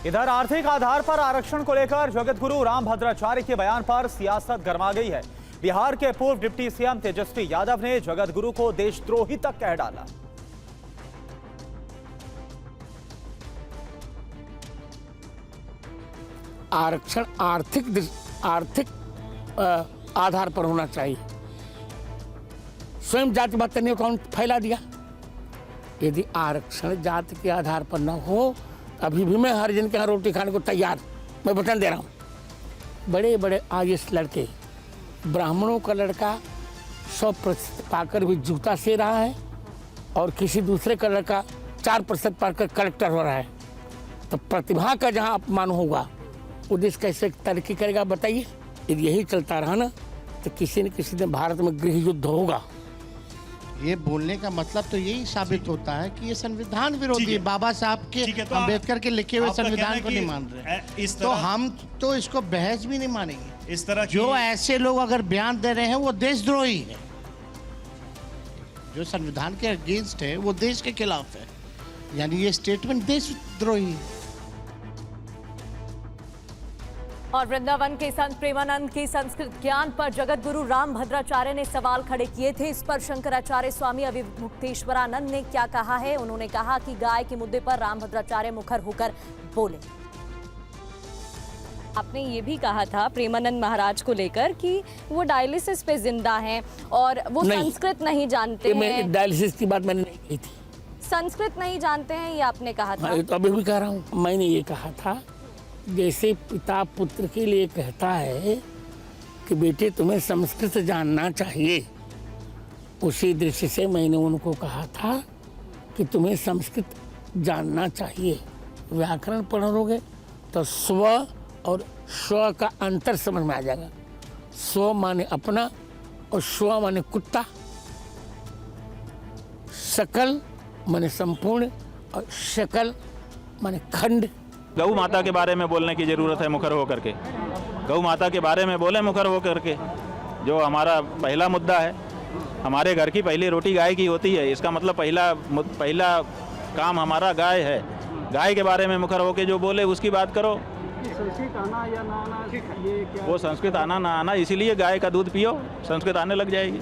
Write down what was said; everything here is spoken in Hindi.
इधर आर्थिक आधार पर आरक्षण को लेकर जगतगुरु रामभद्राचार्य के बयान पर सियासत गरमा गई है। बिहार के पूर्व डिप्टी सीएम तेजस्वी यादव ने जगतगुरु को देशद्रोही तक कह डाला। आरक्षण आर्थिक आधार पर होना चाहिए। स्वयं जातिवाद करने को कौन फैला दिया? यदि आरक्षण जाति के आधार पर न हो, अभी भी मैं हर जन के यहाँ रोटी खाने को तैयार, मैं वचन दे रहा हूँ। बड़े बड़े आईएएस लड़के, ब्राह्मणों का लड़का 100% पाकर भी जूता से रहा है और किसी दूसरे का लड़का 4% पाकर कलेक्टर हो रहा है। तो प्रतिभा का जहाँ अपमान होगा, वो देश कैसे तरक्की करेगा बताइए? यदि यही चलता रहा ना, तो किसी न किसी दिन भारत में गृह युद्ध होगा। ये बोलने का मतलब तो यही साबित होता है कि ये संविधान विरोधी है। बाबा साहब के तो अम्बेडकर के लिखे हुए संविधान को नहीं मान रहे, तो हम तो इसको बहस भी नहीं मानेंगे। इस तरह जो ऐसे लोग अगर बयान दे रहे हैं वो देशद्रोही है। जो संविधान के अगेंस्ट है वो देश के खिलाफ है, यानी ये स्टेटमेंट देशद्रोही है। और वृंदावन के संत प्रेमानंद की संस्कृत ज्ञान पर जगतगुरु रामभद्राचार्य ने सवाल खड़े किए थे। इस पर शंकराचार्य स्वामी अविमुक्तेश्वरानंद ने क्या कहा है? उन्होंने कहा कि गाय के मुद्दे पर रामभद्राचार्य मुखर होकर बोले। आपने ये भी कहा था प्रेमानंद महाराज को लेकर कि वो डायलिसिस पे जिंदा हैं और वो संस्कृत नहीं जानते हैं। डायलिसिस की बात मैंने नहीं कही थी। संस्कृत नहीं जानते हैं, ये आपने कहा था। तो अभी भी कह रहा हूँ, मैंने ये कहा था जैसे पिता पुत्र के लिए कहता है कि बेटे तुम्हें संस्कृत जानना चाहिए, उसी दृष्टि से मैंने उनको कहा था कि तुम्हें संस्कृत जानना चाहिए। व्याकरण पढ़ोगे तो स्व और स्व का अंतर समझ में आ जाएगा। स्व माने अपना और स्व माने कुत्ता, सकल माने संपूर्ण और शकल माने खंड। गौ माता के बारे में बोलने की ज़रूरत है मुखर होकर के। गौ माता के बारे में बोले मुखर होकर के, जो हमारा पहला मुद्दा है। हमारे घर की पहली रोटी गाय की होती है, इसका मतलब पहला काम हमारा गाय है। गाय के बारे में मुखर होकर जो बोले उसकी बात करो। संस्कृत आना या ना आना, ये क्या? वो संस्कृत आना ना आना, इसीलिए गाय का दूध पियो, संस्कृत आने लग जाएगी।